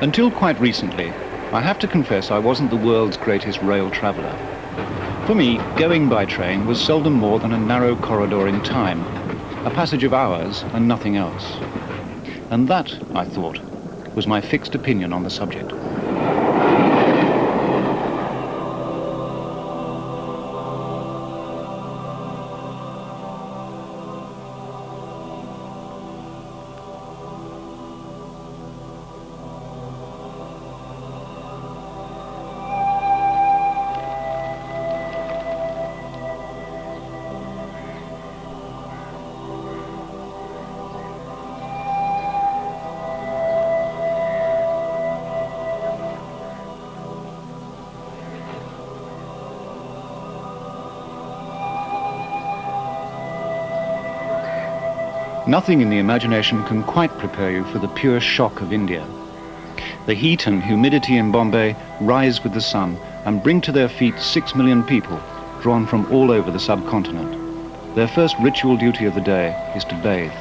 Until quite recently, I have to confess I wasn't the world's greatest rail traveller. For me, going by train was seldom more than a narrow corridor in time, a passage of hours and nothing else. And that, I thought, was my fixed opinion on the subject. Nothing in the imagination can quite prepare you for the pure shock of India. The heat and humidity in Bombay rise with the sun and bring to their feet 6 million people drawn from all over the subcontinent. Their first ritual duty of the day is to bathe.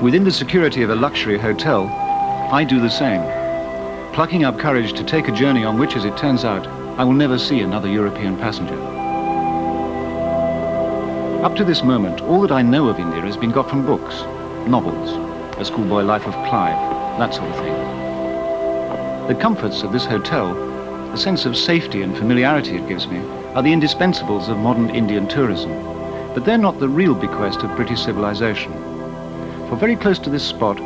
Within the security of a luxury hotel, I do the same, plucking up courage to take a journey on which, as it turns out, I will never see another European passenger. Up to this moment, all that I know of India has been got from books, novels, A Schoolboy Life of Clive, that sort of thing. The comforts of this hotel, the sense of safety and familiarity it gives me, are the indispensables of modern Indian tourism, but they're not the real bequest of British civilization. For very close to this spot,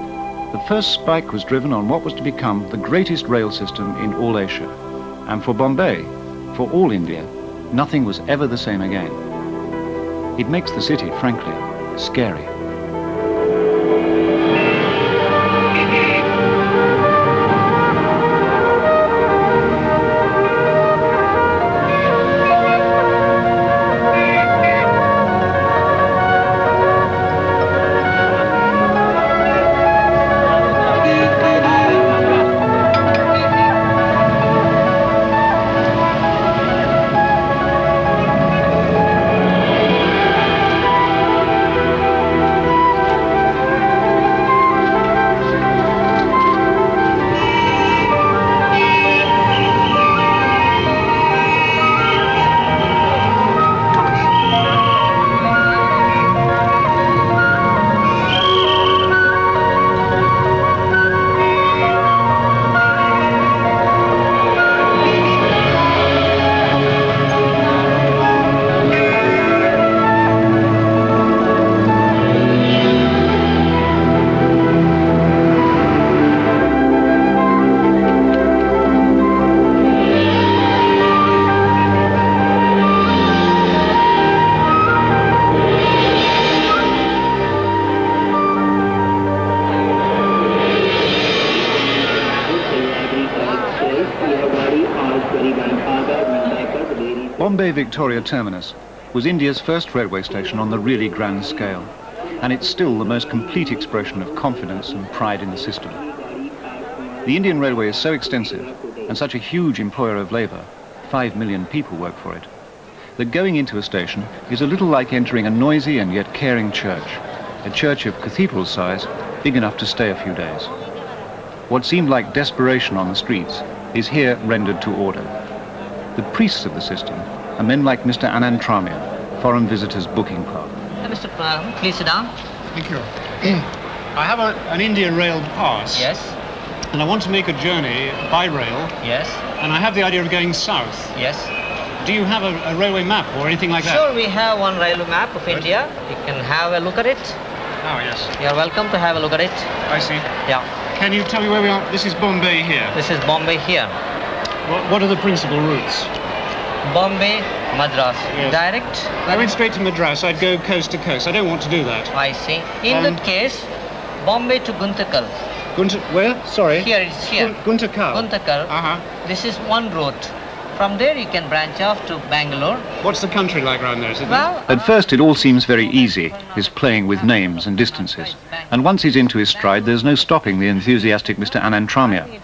the first spike was driven on what was to become the greatest rail system in all Asia. And for Bombay, for all India, nothing was ever the same again. It makes the city, frankly, scary. Bombay Victoria Terminus was India's first railway station on the really grand scale, and it's still the most complete expression of confidence and pride in the system. The Indian Railway is so extensive and such a huge employer of labour, 5 million people work for it, that going into a station is a little like entering a noisy and yet caring church, a church of cathedral size, big enough to stay a few days. What seemed like desperation on the streets is here rendered to order. The priests of the system are men like Mr. Anand Tramia, foreign visitors booking clerk. Mr. Pram, please sit down. Thank you. I have an Indian Rail pass. Yes. And I want to make a journey by rail. Yes. And I have the idea of going south. Yes. Do you have a railway map or anything like that? Sure, we have one railway map of India. You can have a look at it. Oh, yes. You're welcome to have a look at it. I see. Yeah. Can you tell me where we are? This is Bombay here. This is Bombay here. What are the principal routes? Bombay, Madras. Yes. Direct. I went straight to Madras. I'd go coast to coast. I don't want to do that. I see. In that case, Bombay to Guntakal. Where? Sorry? Here, it's here. Guntakal. Guntakal. Uh-huh. This is one route. From there you can branch off to Bangalore. What's the country like around there? Is it Well, At first it all seems very easy, his playing with names and distances. And once he's into his stride, there's no stopping the enthusiastic Mr. Anand Tramia.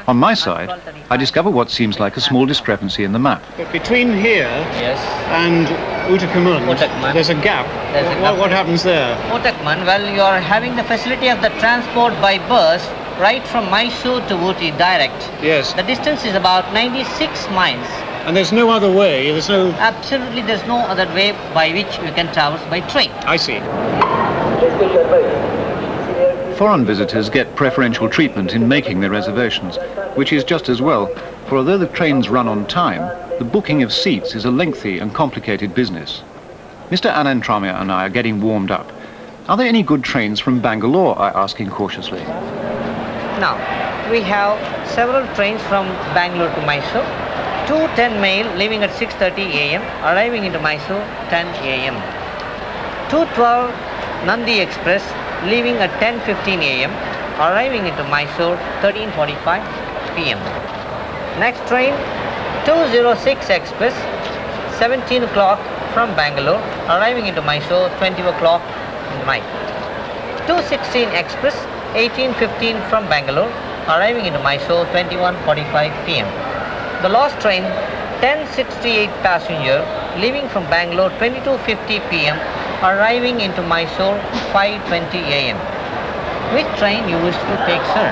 On my side, I discover what seems like a small discrepancy in the map. But between here Yes. and Utakmund, Utakmund. there's a gap. There's a gap. What happens there? Utakmund, well, you are having the facility of the transport by bus right from Mysore to Ooty direct. Yes. The distance is about 96 miles. And there's no other way. There's no... Absolutely, there's no other way by which you can travel by train. I see. Foreign visitors get preferential treatment in making their reservations, which is just as well, for although the trains run on time, the booking of seats is a lengthy and complicated business. Mr. Anantramya and I are getting warmed up. Are there any good trains from Bangalore? I ask incautiously. Now, we have several trains from Bangalore to Mysore. 2:10 mail leaving at 6:30 a.m., arriving into Mysore 10 a.m. 2:12 Nandi Express leaving at 10:15 a.m., arriving into Mysore 13:45 p.m. Next train 206 Express 17 o'clock from Bangalore, arriving into Mysore 20 o'clock in the night. 216 Express 18:15 from Bangalore, arriving into Mysore 21:45 p.m. The last train 1068 passenger leaving from Bangalore 22:50 p.m., arriving into Mysore 5:20 a.m. Which train you wish to take, sir?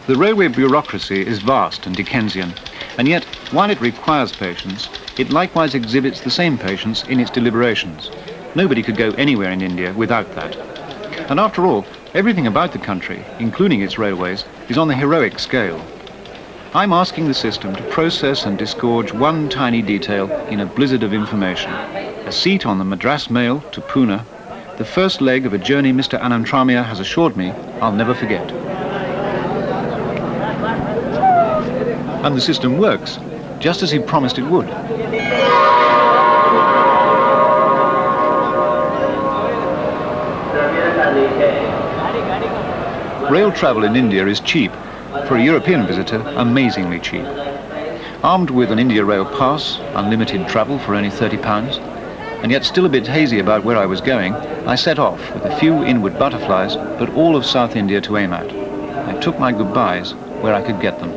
The railway bureaucracy is vast and Dickensian, and yet, while it requires patience, it likewise exhibits the same patience in its deliberations. Nobody could go anywhere in India without that. And after all, everything about the country, including its railways, is on the heroic scale. I'm asking the system to process and disgorge one tiny detail in a blizzard of information. A seat on the Madras Mail to Pune, the first leg of a journey Mr. Anantramya has assured me I'll never forget. And the system works, just as he promised it would. Rail travel in India is cheap. For a European visitor, amazingly cheap. Armed with an India Rail pass, unlimited travel for only £30, and yet still a bit hazy about where I was going, I set off with a few inward butterflies, but all of South India to aim at. I took my goodbyes where I could get them.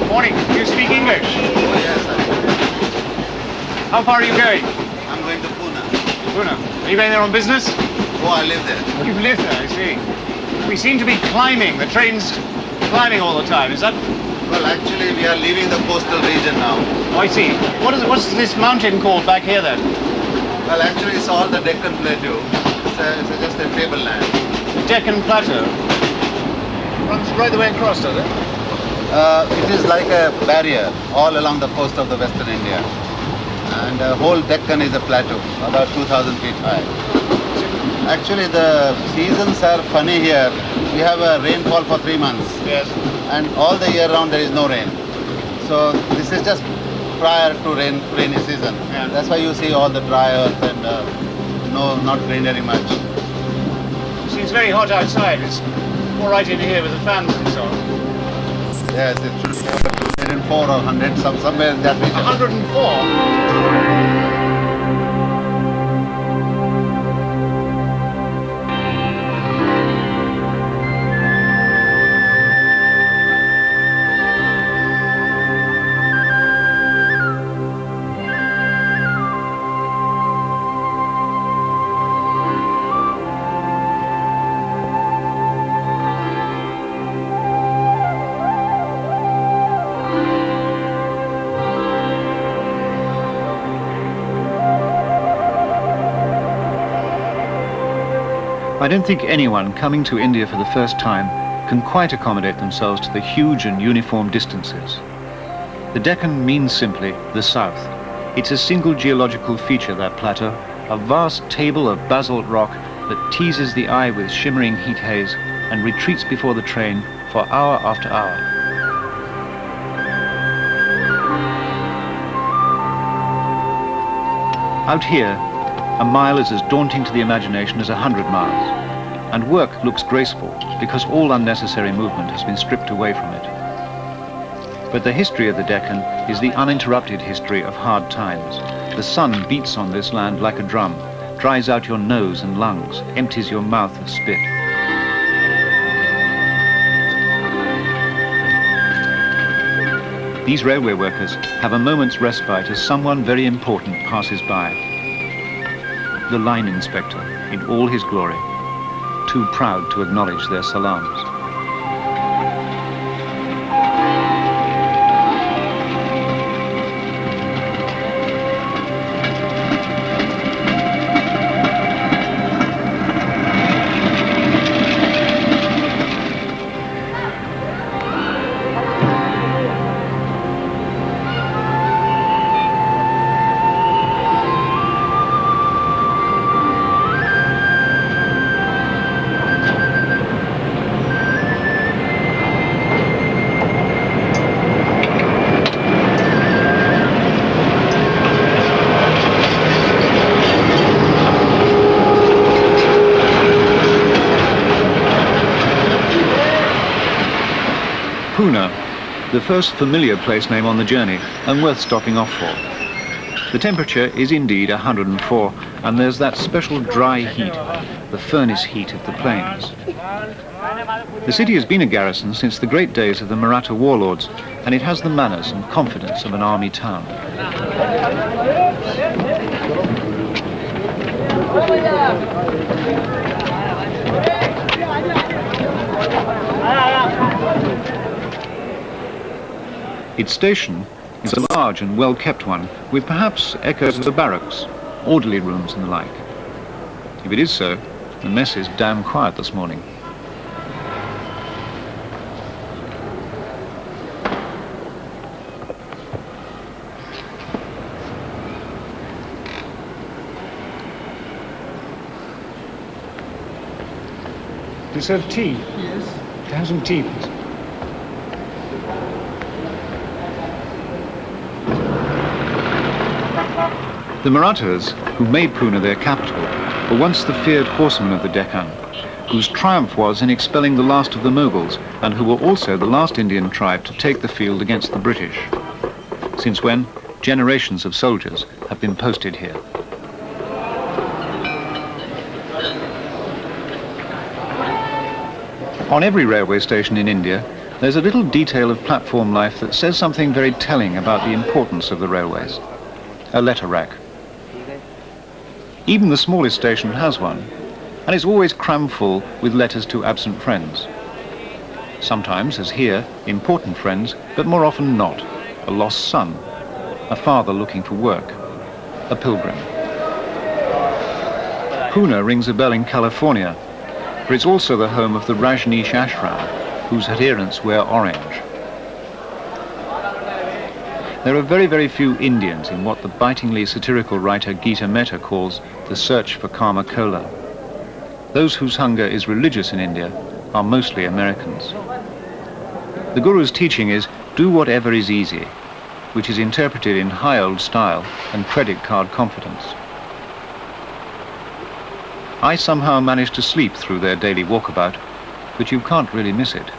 Morning. Do you speak English? Oh, yes, sir. How far are you going? I'm going to Pune. Pune. Are you going there on business? Oh, I live there. You live there, I see. We seem to be climbing. The train's climbing all the time. Is that... Well, actually, we are leaving the coastal region now. Oh, I see. What's this mountain called back here then? Well, actually, it's all the Deccan Plateau. It's just a tableland. The Deccan Plateau. Runs right the way across, does it? It is like a barrier all along the coast of the Western India. And the whole Deccan is a plateau, about 2,000 feet high. Actually, the seasons are funny here. We have a rainfall for 3 months. Yes. And all the year round there is no rain. So this is just prior to rainy season. Yeah. That's why you see all the dry earth and not greenery much. Seems very hot outside. It's all right in here with the fans and so on. Yes, it should be about 104 or 100, somewhere in that region. 104? I don't think anyone coming to India for the first time can quite accommodate themselves to the huge and uniform distances. The Deccan means simply the south. It's a single geological feature, that plateau, a vast table of basalt rock that teases the eye with shimmering heat haze and retreats before the train for hour after hour. Out here, a mile is as daunting to the imagination as 100 miles, and work looks graceful because all unnecessary movement has been stripped away from it. But the history of the Deccan is the uninterrupted history of hard times. The sun beats on this land like a drum, dries out your nose and lungs, empties your mouth of spit. These railway workers have a moment's respite as someone very important passes by. The line inspector in all his glory, too proud to acknowledge their salams. Pune, the first familiar place name on the journey and worth stopping off for. The temperature is indeed 104, and there's that special dry heat, the furnace heat of the plains. The city has been a garrison since the great days of the Maratha warlords, and it has the manners and confidence of an army town. Its station is a large and well-kept one, with perhaps echoes of the barracks, orderly rooms and the like. If it is so, the mess is damn quiet this morning. Do you serve tea? Yes. Can I have some tea, please? The Marathas, who made Pune their capital, were once the feared horsemen of the Deccan, whose triumph was in expelling the last of the Mughals, and who were also the last Indian tribe to take the field against the British, since when generations of soldiers have been posted here. On every railway station in India, there's a little detail of platform life that says something very telling about the importance of the railways. A letter rack. Even the smallest station has one, and it's always crammed full with letters to absent friends. Sometimes, as here, important friends, but more often not. A lost son, a father looking for work, a pilgrim. Pune rings a bell in California, for it's also the home of the Rajneesh Ashram, whose adherents wear orange. There are very, very few Indians in what the bitingly satirical writer Gita Mehta calls the search for Kama Kola. Those whose hunger is religious in India are mostly Americans. The Guru's teaching is, do whatever is easy, which is interpreted in high old style and credit card confidence. I somehow managed to sleep through their daily walkabout, but you can't really miss it.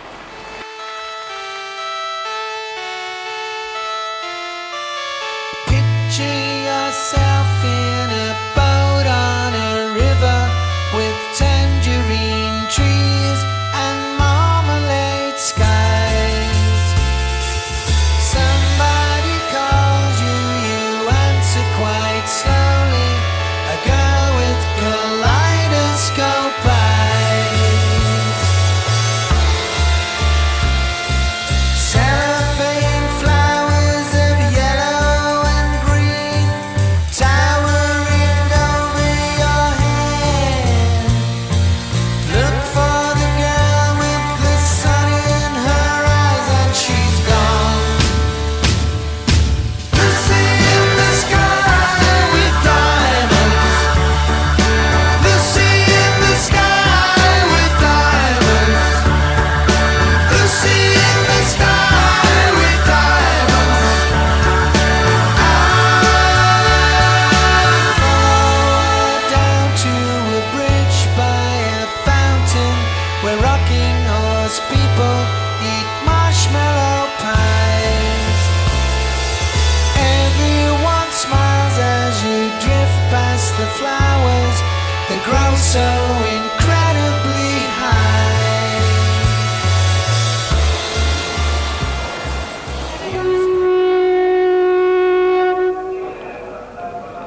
the flowers that grow so incredibly high.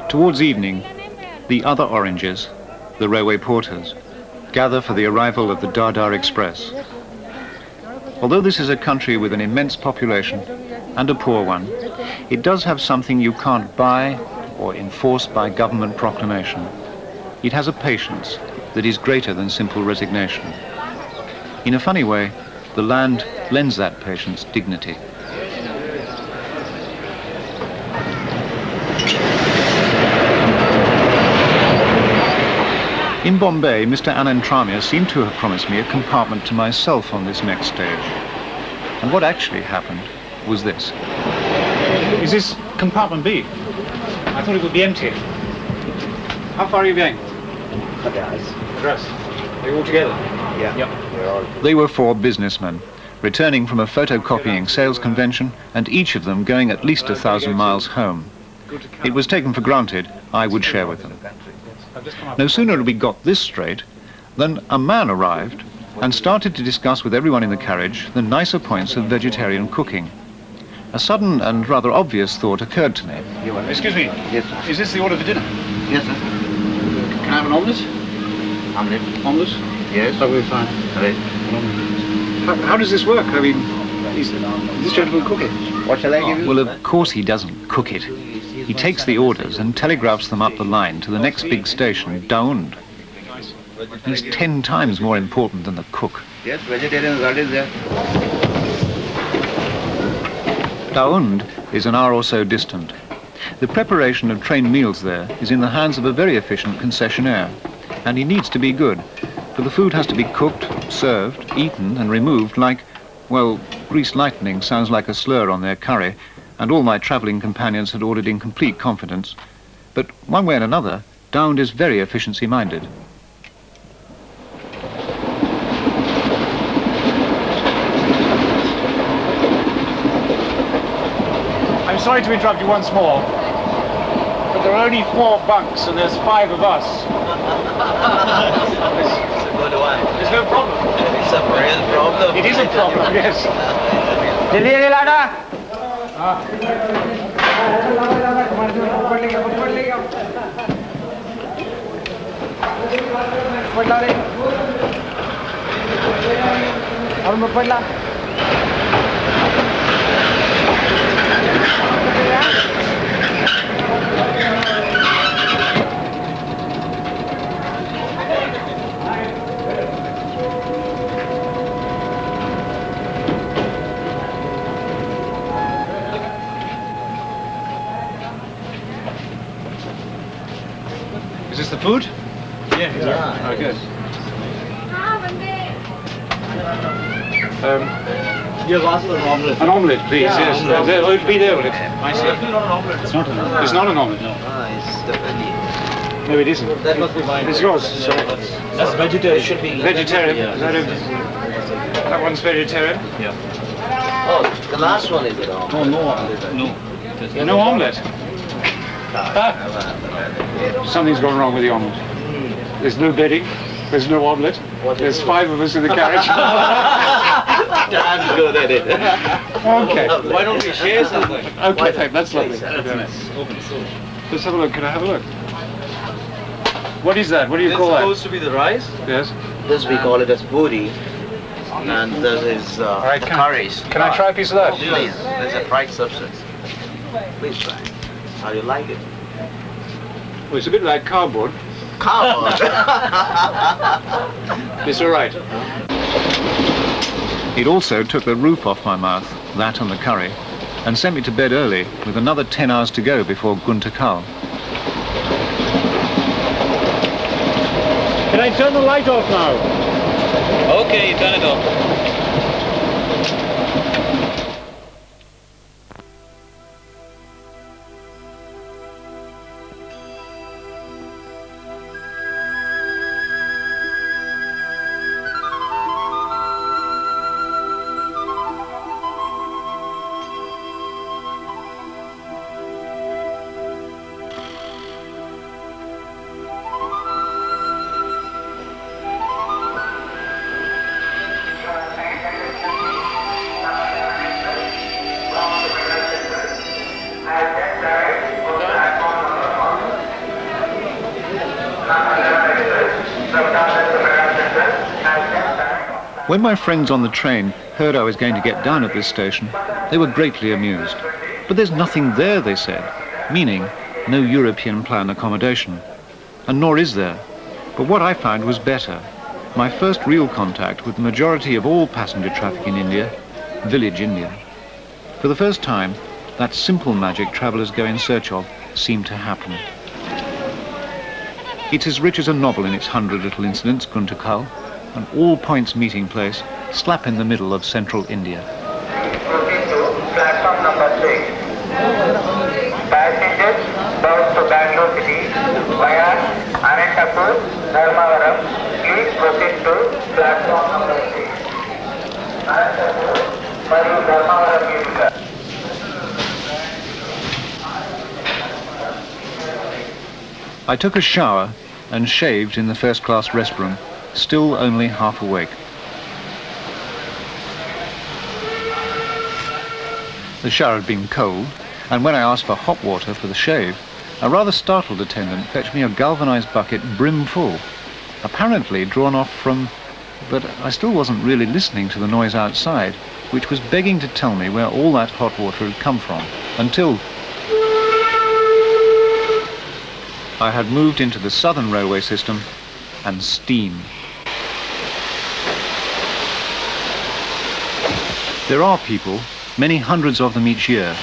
Towards evening, the other oranges, the railway porters, gather for the arrival of the Dardar Express. Although this is a country with an immense population and a poor one, it does have something you can't buy or enforce by government proclamation. It has a patience that is greater than simple resignation. In a funny way, the land lends that patience dignity. In Bombay, Mr. Anand Tramia seemed to have promised me a compartment to myself on this next stage. And what actually happened was this. Is this compartment B? I thought it would be empty. How far are you going? Madras. Are you all together? Yeah. Yep. They were four businessmen, returning from a photocopying sales convention, and each of them going at least 1,000 miles home. It was taken for granted I would share with them. No sooner had we got this straight than a man arrived and started to discuss with everyone in the carriage the nicer points of vegetarian cooking. A sudden and rather obvious thought occurred to me. Excuse me. Yes, sir. Is this the order for dinner? Yes, sir. Can I have an omelette? Omelette? Omelette? Yes. That will be fine. Right. How does this work? I mean, is this gentleman cooking? What shall I give you? Well, of course he doesn't cook it. He takes the orders and telegraphs them up the line to the next big station, Daund. He's 10 times more important than the cook. Yes, vegetarian garden is there. Daund is an hour or so distant. The preparation of train meals there is in the hands of a very efficient concessionaire, and he needs to be good, for the food has to be cooked, served, eaten and removed like, well, greased lightning sounds like a slur on their curry, and all my travelling companions had ordered in complete confidence. But one way and another, Daund is very efficiency-minded. I'm sorry to interrupt you once more, but there are only 4 bunks and there's 5 of us. It's a good one. There's no problem. It's a real problem. It is a problem, yes. Is this the food? Yeah. Oh, good. You've asked for an omelette. An omelette, please, yes. omelette. It'll be there, will it? I see. It's not an omelette. It's not an omelette. It's not an omelette. It's definitely. No, it isn't. That must be mine. It's yours. That's vegetarian. It should be. Vegetarian. Yeah. Is that a, that one's vegetarian? Oh, the last one is it? No, no omelette. No. No omelette. Something's gone wrong with the omelette. There's no bedding. There's no omelette. There's 5 of us in the carriage. Dan's good at it. Okay. Why don't we share something? Okay, thank. That's lovely. Please, Let's have a look. Can I have a look? What is that? What do you This call is that? supposed to be the rice. Yes. This we call it as puri. And this is right, the can- curries. Can I try a piece of that? Please. There's a fried substance. Please try. How do you like it? Well, it's a bit like cardboard. Cardboard. It's all right. It also took the roof off my mouth, that and the curry, and sent me to bed early with another 10 hours to go before Guntakal. Can I turn the light off now? Okay, turn it off. When my friends on the train heard I was going to get down at this station, they were greatly amused. But there's nothing there, they said, meaning no European plan accommodation. And nor is there. But what I found was better. My first real contact with the majority of all passenger traffic in India, village India. For the first time, that simple magic travellers go in search of seemed to happen. It's as rich as a novel in its 100 little incidents, Gunta Kal, an all-points meeting place, slap in the middle of central India. Proceed to platform number 6. Passengers bound to Bangalore City via Anantapur, Dharmavaram, please proceed to platform number 6. Anantapur, Mariu Dharmavaram Yuga. I took a shower and shaved in the first-class restroom, still only half awake. The shower had been cold, and when I asked for hot water for the shave, a rather startled attendant fetched me a galvanized bucket brim full, apparently drawn off from... but I still wasn't really listening to the noise outside, which was begging to tell me where all that hot water had come from, until I had moved into the southern railway system and steam. There are people, many hundreds of them each year,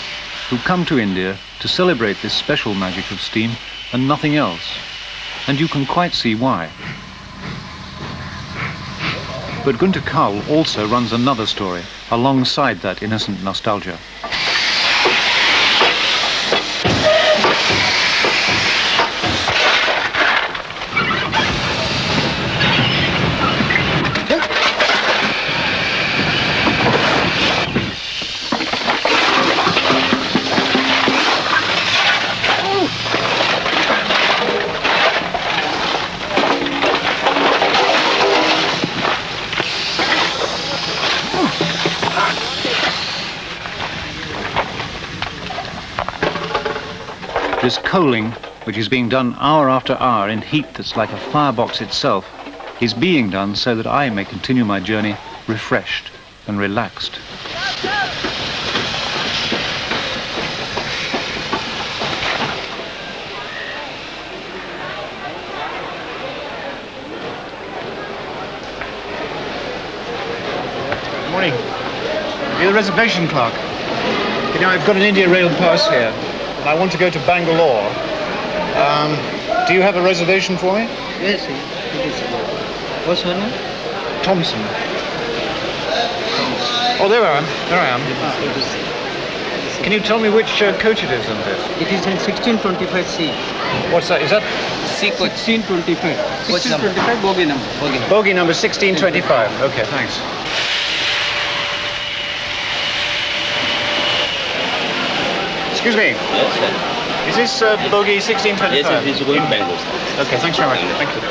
who come to India to celebrate this special magic of steam and nothing else. And you can quite see why. But Gunta Kal also runs another story alongside that innocent nostalgia. This coaling, which is being done hour after hour in heat that's like a firebox itself, is being done so that I may continue my journey refreshed and relaxed. Good morning. You're the reservation clerk. You know, I've got an India Rail pass here. I want to go to Bangalore. Do you have a reservation for me? Yes, it is. What's your name? Thompson. Oh, there I am. There I am. Can you tell me which coach it is on this? It is in 1625C. What's that? Is that 1625. 1625 bogie number. bogie number 1625? Okay, thanks. Excuse me. Yes, sir. Is this bogie 1625? Yes, sir. This is going to Bangalore. Okay, thanks very much. Thank you.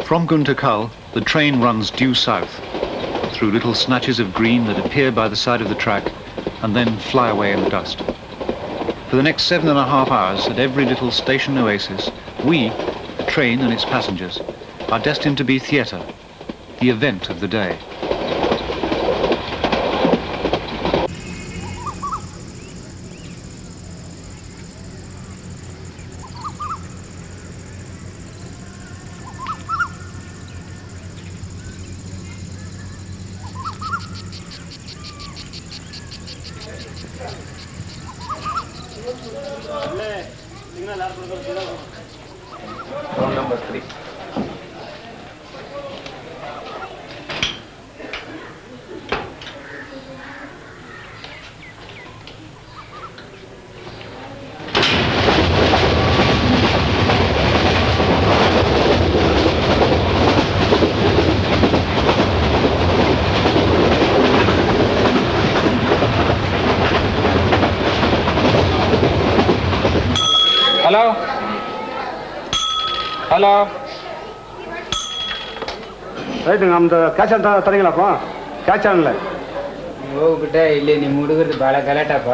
From Gunta Kal, the train runs due south, through little snatches of green that appear by the side of the track and then fly away in the dust. For the next 7.5 hours, at every little station oasis, we, the train and its passengers, are destined to be theatre, the event of the day. Round number 3. Hello? Hello? Right ನಮ್ದು catch ಅಂತ ತರಗಿಲ್ಲಪ್ಪ catch ಅನ್ನಲ್ಲ ಹೋಗ್ಬಿಟ್ಟೆ ಇಲ್ಲಿ ನಿಮ್ಮ ಹುಡುಗರದು ಭಾಳ ಗಲಾಟಪ್ಪ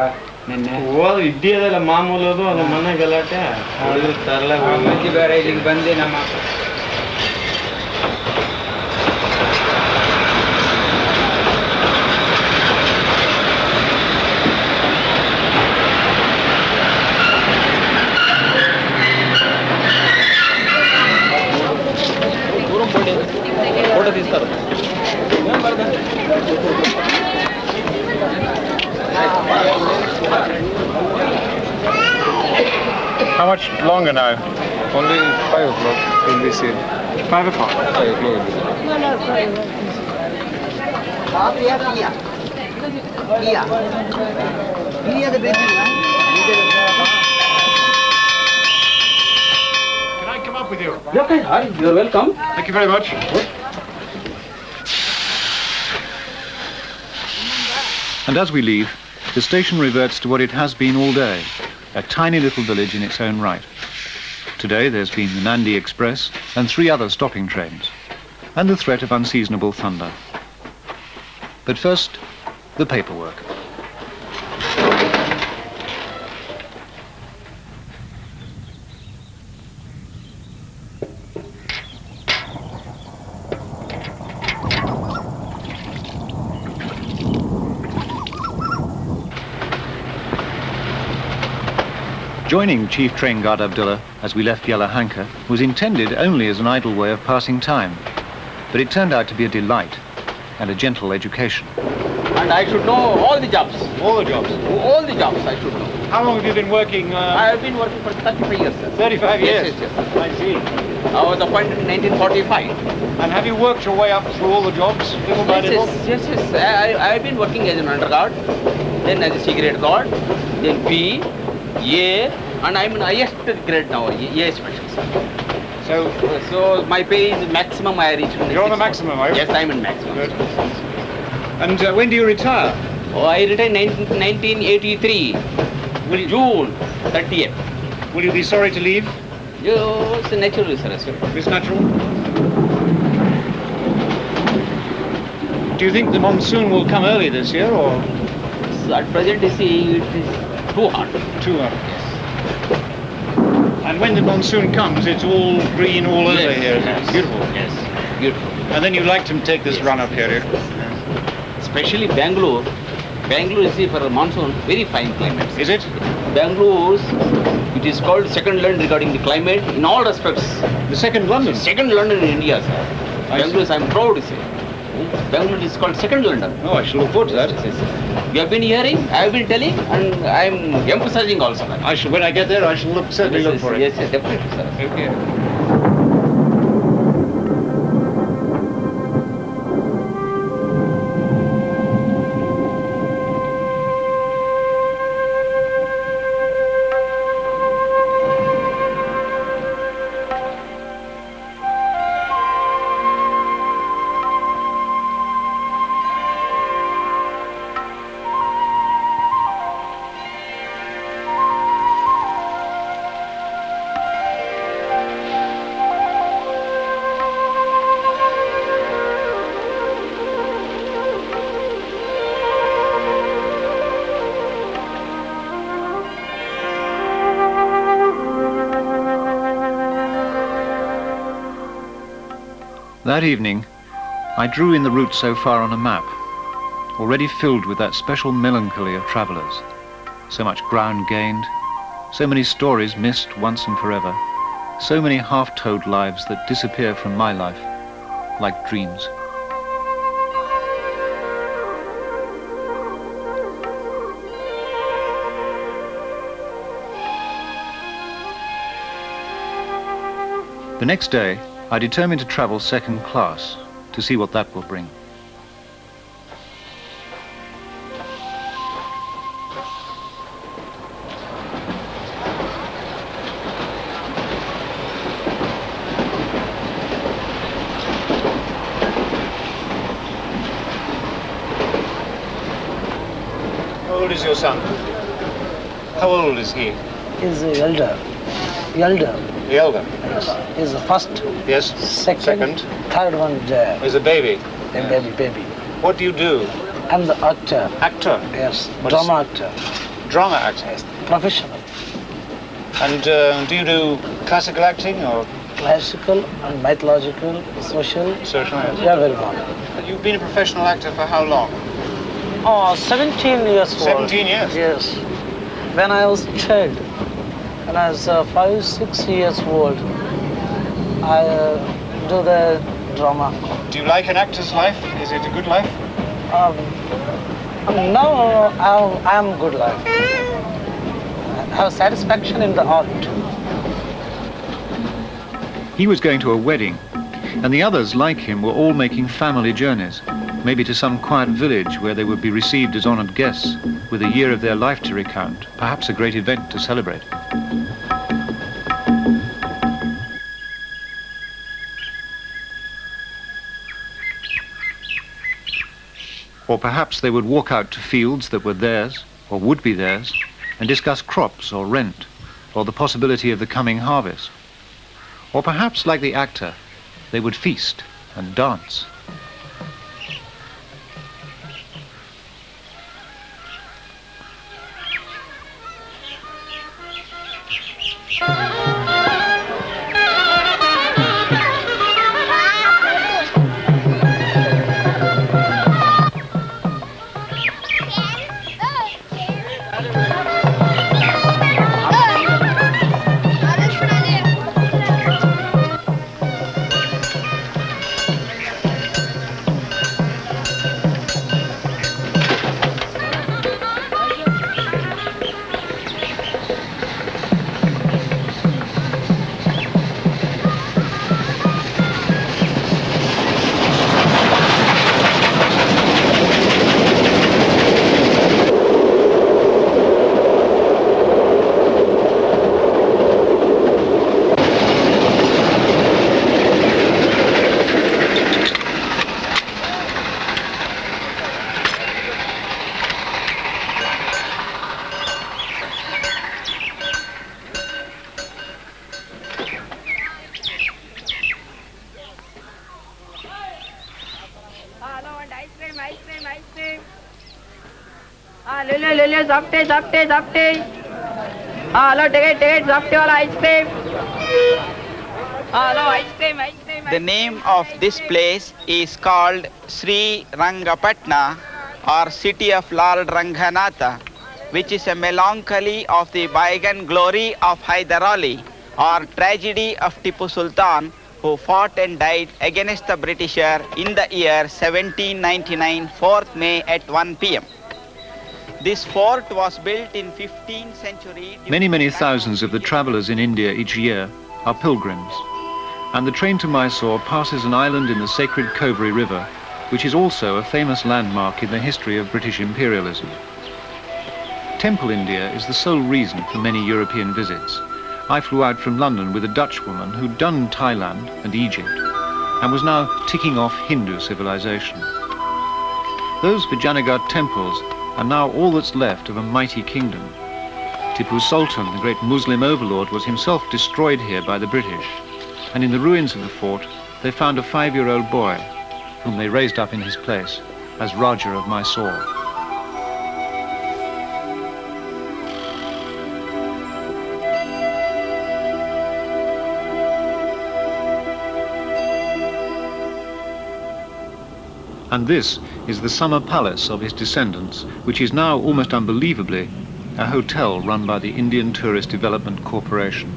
ನಿನ್ನೆ ಓದು ಇದ್ದಿದಲ್ಲ ಮಾಮೂಲು ಅದು ಮನೆ ಗಲಾಟೆ ಹುಡುಗರು ತರಲ ಮಂಜಿ ಬೇರೆ ಇಲ್ಲಿಗೆ ಬಂದು ನಮ್ಮ ఫోటో తీస్తారు How much longer now? Only 5 o'clock will be seen. 5 o'clock. 5 o'clock will be seen. Can I come up with you? Okay you're welcome. Thank you very much. And as we leave, the station reverts to what it has been all day, a tiny little village in its own right. Today there's been the Nandi Express and 3 other stopping trains, and the threat of unseasonable thunder. But first, the paperwork. Joining Chief Train Guard Abdullah as we left Yelahanka was intended only as an idle way of passing time, but it turned out to be a delight and a gentle education. And I should know all the jobs. All the jobs. All the jobs I should know. How long have you been working? I have been working for 35 years, sir. 35 years? Yes, yes, yes. I see. I was appointed in 1945. And have you worked your way up through all the jobs, little by little? Yes, yes, yes. I have been working as an underguard, then as a secret guard, then B, A, and I'm in highest grade now, A special, sir. So my pay is maximum I reached. You're on the maximum, are you? Yes, I'm in maximum. Good. And when do you retire? Oh, I retired in 1983, June 30th. Will you be sorry to leave? It's a natural, sir. It's natural. Do you think the monsoon will come early this year, or? So at present, you see, it is too hot. Too early. Yes. And when the monsoon comes, it's all green all over here. It's beautiful. Yes, beautiful. And then you like to take this run up here. Especially Bangalore. Bangalore, you see, for monsoon, very fine climate. Is it? Bangalore, it is called second London regarding the climate in all respects. The second London? Second London in India, sir. Bangalore, I'm proud to say. Bangalore is called second London. Oh, I shall look forward to that. Yes, yes. You have been hearing, I have been telling, and I am emphasizing also. I shall, when I get there, I shall certainly look for it. Yes, yes, definitely, sir. Okay. That evening, I drew in the route so far on a map, already filled with that special melancholy of travellers. So much ground gained, so many stories missed once and forever, so many half-told lives that disappear from my life like dreams. The next day, I determined to travel second class to see what that will bring. How old is your son? How old is he? He's the elder. Elder. The elder? Yes. He's the first. Yes. Second. Third one there. He's a baby. Baby. What do you do? I'm the actor. Actor? Yes. What Drama is- actor. Drama actor? Yes. Professional. And do you do classical acting or Classical and mythological, social. social acting? Yeah, very well. You've been a professional actor for how long? Oh, 17 years old. 17 years? Yes. When I was a child, when I was 5, 6 years old, I do the drama. Do you like an actor's life? Is it a good life? Now I am good life. I have satisfaction in the art. He was going to a wedding, and the others, like him, were all making family journeys, maybe to some quiet village where they would be received as honored guests, with a year of their life to recount, perhaps a great event to celebrate. Or perhaps they would walk out to fields that were theirs, or would be theirs, and discuss crops or rent, or the possibility of the coming harvest. Or perhaps, like the actor, they would feast and dance. Zapte. Hello, take Zapte wala ice cream. Hello, ice cream. The name of this place is called Sri Rangapatna, or City of Lord Ranganatha, which is a melancholy of the bygone glory of Hyder Ali, or tragedy of Tipu Sultan, who fought and died against the Britisher in the year 1799, 4th May at 1 p.m. This fort was built in 15th century. Many thousands of the travelers in India each year are pilgrims, and the train to Mysore passes an island in the sacred Kovri River, which is also a famous landmark in the history of British imperialism. Temple India is the sole reason for many European visits. I flew out from London with a Dutch woman who'd done Thailand and Egypt and was now ticking off Hindu civilization. Those Vijayanagar temples are now all that's left of a mighty kingdom. Tipu Sultan, the great Muslim overlord, was himself destroyed here by the British, and in the ruins of the fort they found a 5-year-old boy whom they raised up in his place as Raja of Mysore. And this is the summer palace of his descendants, which is now, almost unbelievably, a hotel run by the Indian Tourist Development Corporation.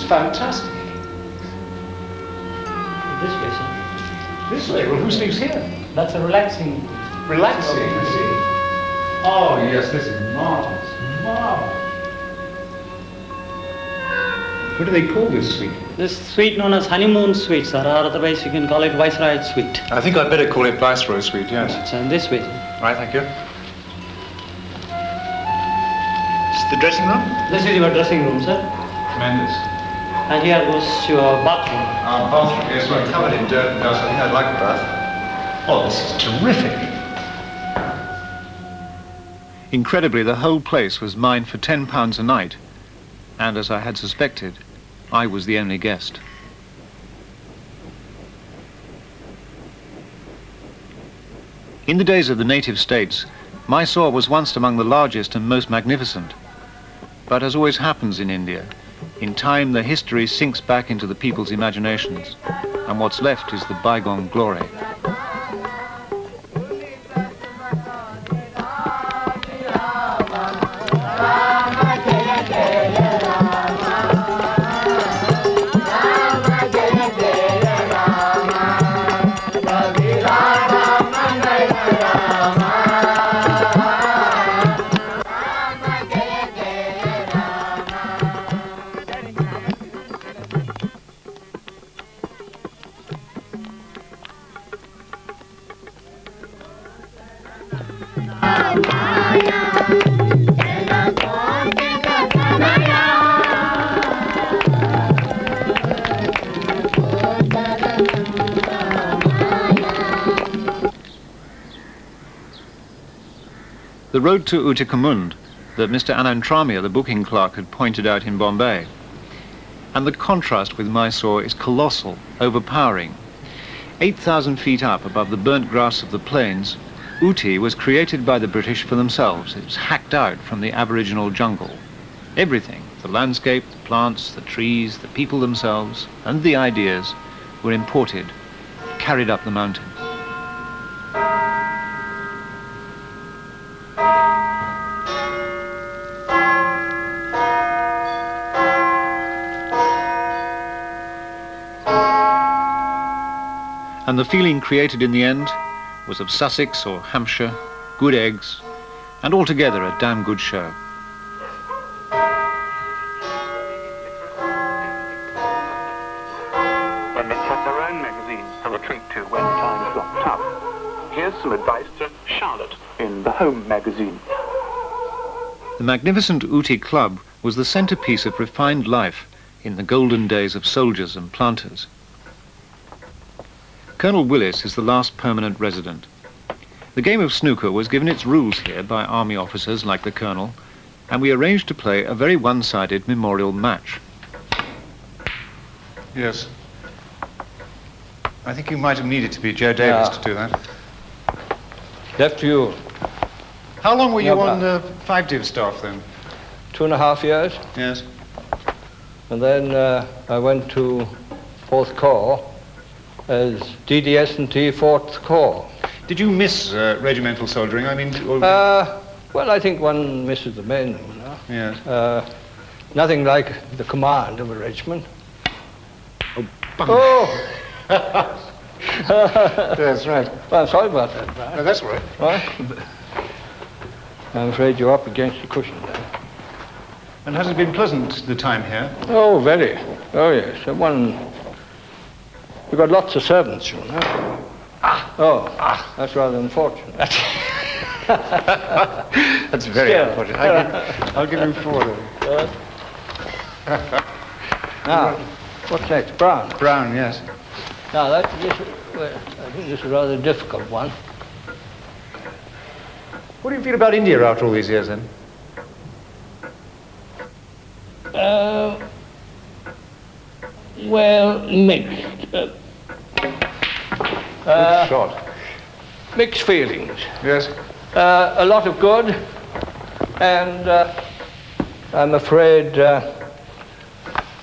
fantastic. This way, sir. This way? Well, who sleeps here? That's a relaxing. Relaxing, I see. Oh, yes, this is marvelous. Marvelous. What do they call this suite? This suite known as honeymoon suite, sir, or otherwise you can call it Viceroy suite. I think I'd better call it Viceroy suite, yes. So this way. Right, thank you. Is the dressing room? This is your dressing room, sir. Tremendous. And here goes your bathroom. Our bathroom, yes, we're covered in dirt and dust. I think I'd like a bath. Oh, this is terrific. Incredibly, the whole place was mine for £10 a night, and as I had suspected, I was the only guest. In the days of the native states, Mysore was once among the largest and most magnificent. But as always happens in India, in time the history sinks back into the people's imaginations, and what's left is the bygone glory. The road to Uticamund that Mr. Anantramya, the booking clerk, had pointed out in Bombay. And the contrast with Mysore is colossal, overpowering. 8,000 feet up above the burnt grass of the plains, Ooty was created by the British for themselves. It was hacked out from the aboriginal jungle. Everything, the landscape, the plants, the trees, the people themselves, and the ideas were imported, carried up the mountain. And the feeling created in the end was of Sussex or Hampshire, good eggs, and altogether a damn good show. Women have their own magazines to retreat to when times got tough. Here's some advice to Charlotte in the Home magazine. The magnificent Ooty Club was the centerpiece of refined life in the golden days of soldiers and planters. Colonel Willis is the last permanent resident. The game of snooker was given its rules here by army officers like the Colonel, and we arranged to play a very one-sided memorial match. Yes. I think you might have needed to be Joe Davis to do that. Left to you. How long were you on the 5-div staff then? 2.5 years. Yes. And then I went to 4th Corps as DDS&T 4th Corps. Did you miss regimental soldiering? I mean... Well, I think one misses the men, you know. Yes. Nothing like the command of a regiment. Oh! That's right. Well, I'm sorry about that, Brian. No, that's all right. Right? I'm afraid you're up against the cushion there. And has it been pleasant, the time here? Oh, very. Oh, yes. We've got lots of servants, you know. That's rather unfortunate. That's very unfortunate. I'll give him 4 then. Now, what's next? Brown? Brown, yes. Now, I think this is a rather difficult one. What do you feel about India after all these years, then? Well, mixed. Good shot. Mixed feelings. Yes. A lot of good, and I'm afraid a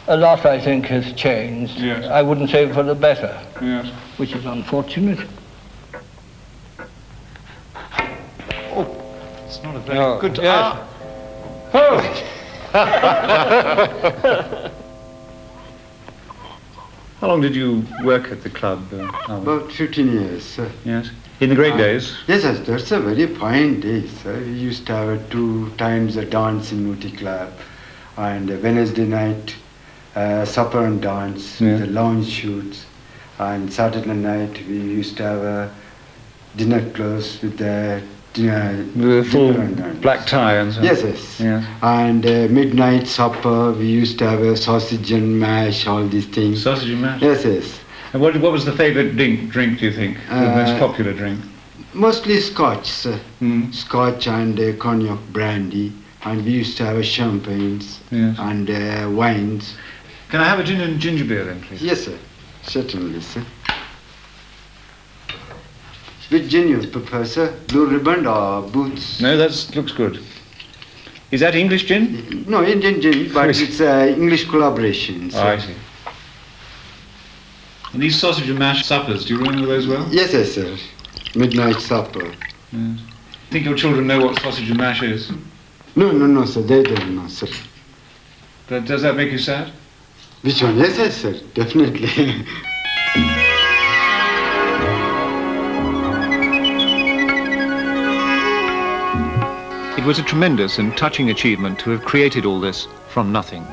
lot, I think, has changed. Yes. I wouldn't say for the better. Yes. Which is unfortunate. Oh, it's not a very good... Yes. How long did you work at the club? About 15 years, sir. Yes. In the great days? Yes, that's a very fine day, sir. We used to have 2 times a dance in Muti Club, and Wednesday night supper and dance, the lounge shoots, and Saturday night we used to have a dinner close with the full black tie and so on. Yes. And midnight supper, we used to have a sausage and mash, all these things. Sausage and mash? Yes. And what was the favourite drink, do you think? The most popular drink? Mostly Scotch, sir. Scotch and cognac brandy. And we used to have champagnes and wines. Can I have a gin and ginger beer then, please? Yes, sir. Certainly, sir. Which gin you prefer, sir? Blue Ribbon or Boots? No, that looks good. Is that English gin? No, Indian gin, but it's English collaboration. Oh, I see. And these sausage and mash suppers, do you remember those well? Yes, sir. Midnight supper. Yes. Think your children know what sausage and mash is? No, sir. They don't know, sir. But does that make you sad? Which one? Yes, sir. Definitely. It was a tremendous and touching achievement to have created all this from nothing.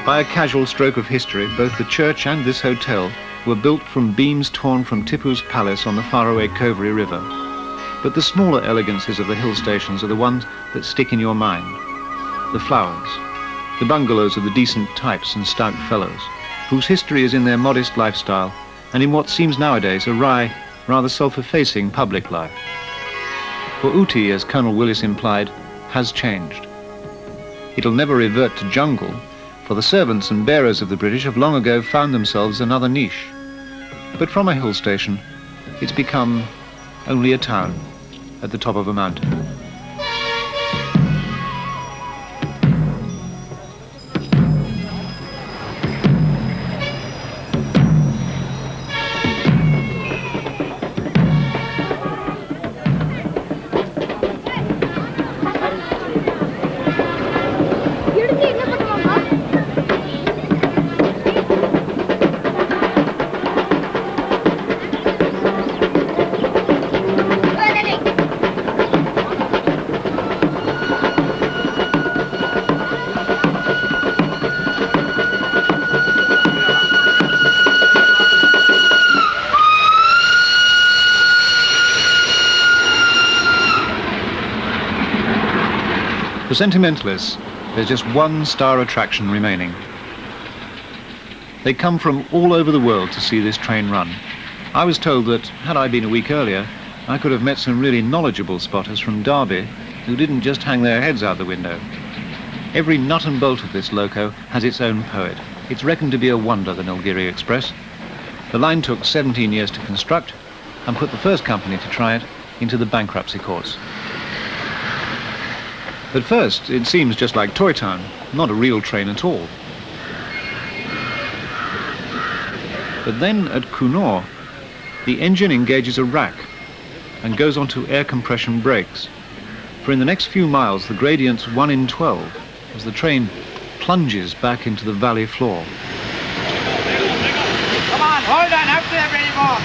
By a casual stroke of history, both the church and this hotel were built from beams torn from Tipu's palace on the faraway Kovri River. But the smaller elegances of the hill stations are the ones that stick in your mind. The flowers, the bungalows of the decent types and stout fellows, whose history is in their modest lifestyle and in what seems nowadays a wry, rather self-effacing public life. For Ooty, as Colonel Willis implied, has changed. It'll never revert to jungle, for the servants and bearers of the British have long ago found themselves another niche. But from a hill station, it's become only a town at the top of a mountain. For sentimentalists, there's just one star attraction remaining. They come from all over the world to see this train run. I was told that, had I been a week earlier, I could have met some really knowledgeable spotters from Derby who didn't just hang their heads out the window. Every nut and bolt of this loco has its own poet. It's reckoned to be a wonder, the Nilgiri Express. The line took 17 years to construct and put the first company to try it into the bankruptcy courts. At first, it seems just like Toy Town, not a real train at all. But then at Coonaur, the engine engages a rack and goes onto air compression brakes. For in the next few miles, the gradient's 1 in 12 as the train plunges back into the valley floor. Come on, hold on, up to them anymore.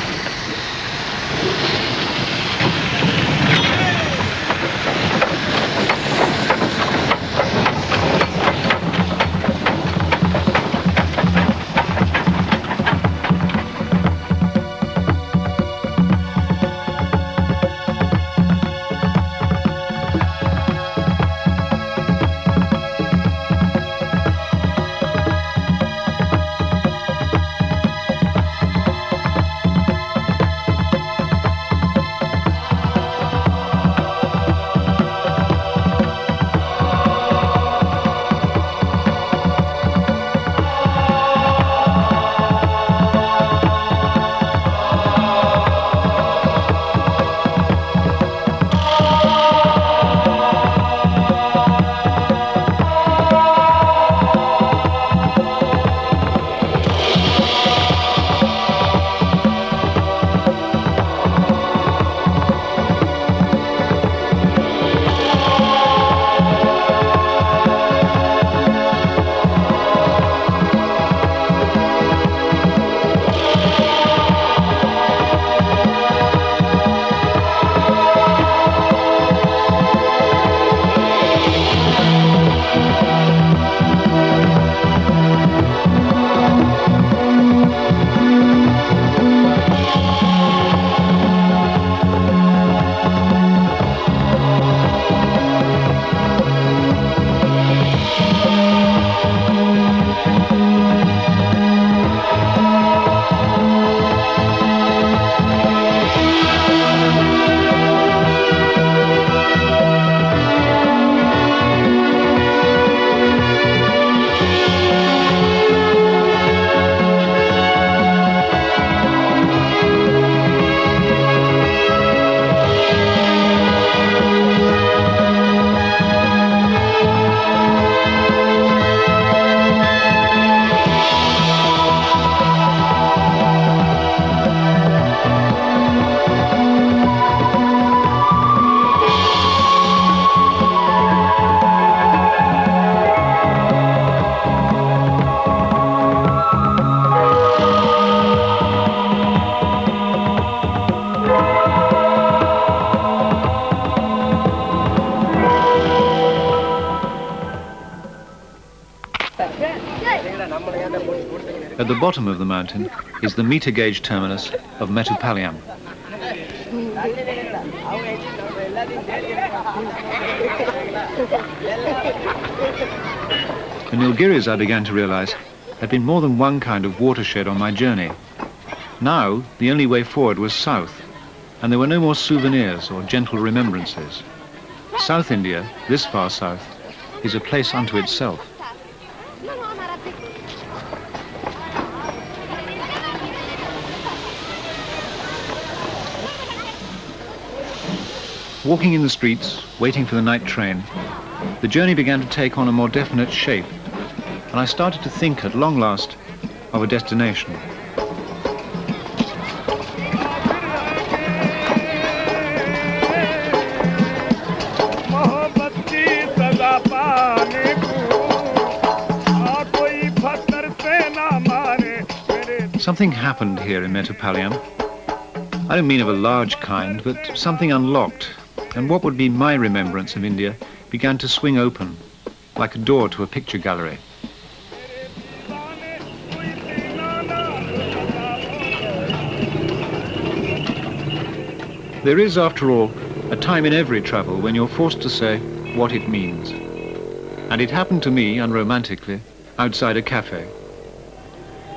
bottom of the mountain is the meter gauge terminus of Mettupalayam. The Nilgiris, I began to realize, had been more than one kind of watershed on my journey. Now, the only way forward was south, and there were no more souvenirs or gentle remembrances. South India, this far south, is a place unto itself. Walking in the streets, waiting for the night train, the journey began to take on a more definite shape, and I started to think at long last of a destination. Something happened here in Mettupalayam. I don't mean of a large kind, but something unlocked, and what would be my remembrance of India began to swing open, like a door to a picture gallery. There is, after all, a time in every travel when you're forced to say what it means. And it happened to me, unromantically, outside a cafe.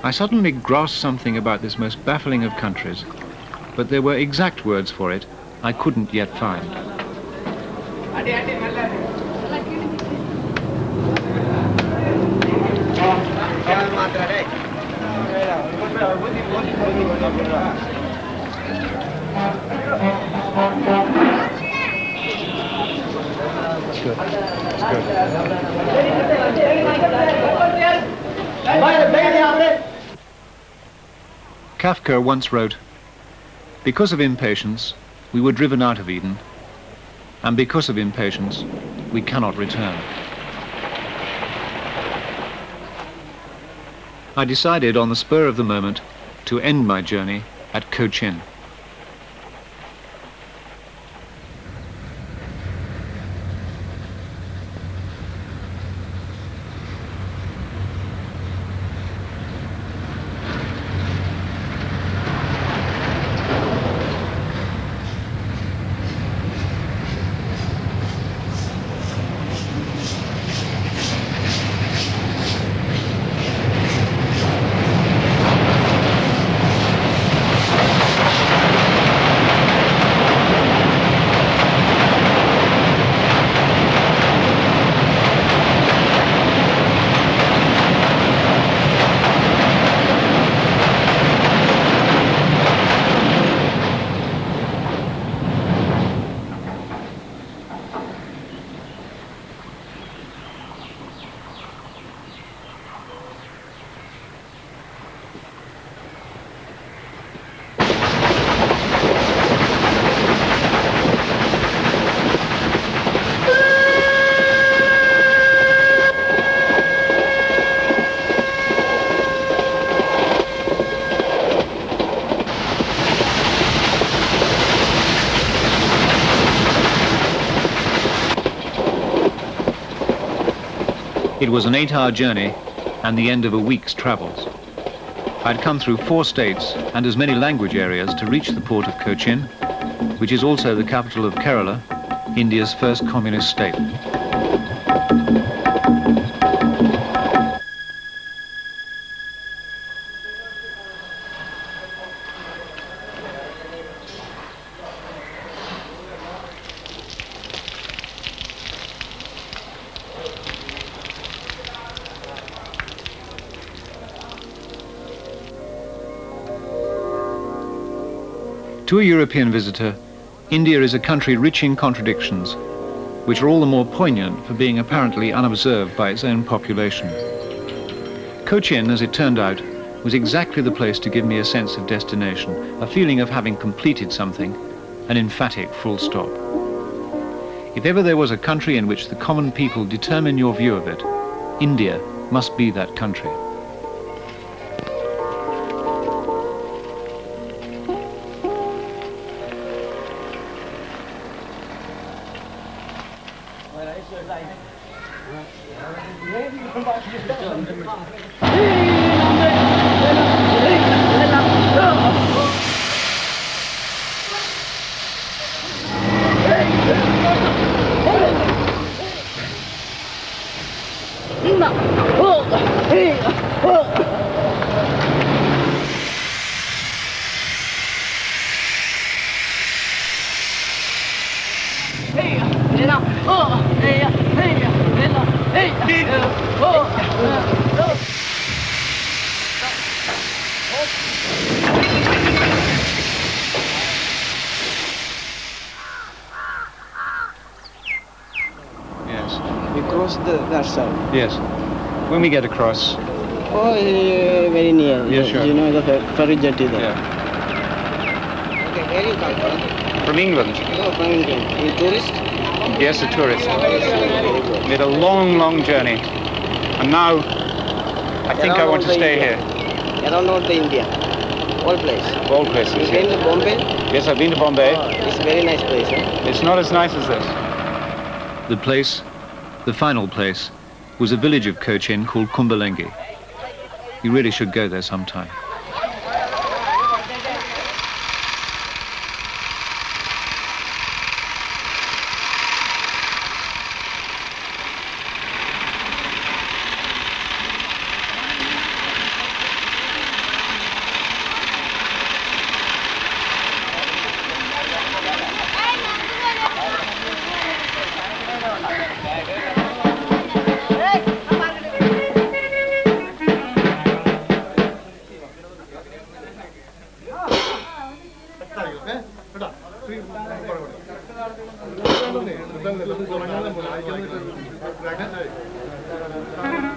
I suddenly grasped something about this most baffling of countries, but there were exact words for it I couldn't yet find. It's good. It's good. Kafka once wrote, "Because of impatience, we were driven out of Eden, and because of impatience, we cannot return." I decided on the spur of the moment to end my journey at Cochin. It was an 8-hour journey and the end of a week's travels. I'd come through 4 states and as many language areas to reach the port of Cochin, which is also the capital of Kerala, India's first communist state. To a European visitor, India is a country rich in contradictions, which are all the more poignant for being apparently unobserved by its own population. Cochin, as it turned out, was exactly the place to give me a sense of destination, a feeling of having completed something, an emphatic full stop. If ever there was a country in which the common people determine your view of it, India must be that country. Hey, Yes. We cross that side. Yes. When we get across. Oh, very near. Yeah, sure. You know the ferry jetty there. Yeah. Okay, where you come from? From England. Oh, from England. You tourist? Yes, a tourist. Made a long, long journey. And now, I think I want to stay here. Around all the India. All place. All places, You been to Bombay? Yes, I've been to Bombay. Oh, it's a very nice place, eh? It's not as nice as this. The place, the final place, was a village of Cochin called Kumbalengi. You really should go there sometime. Gracias.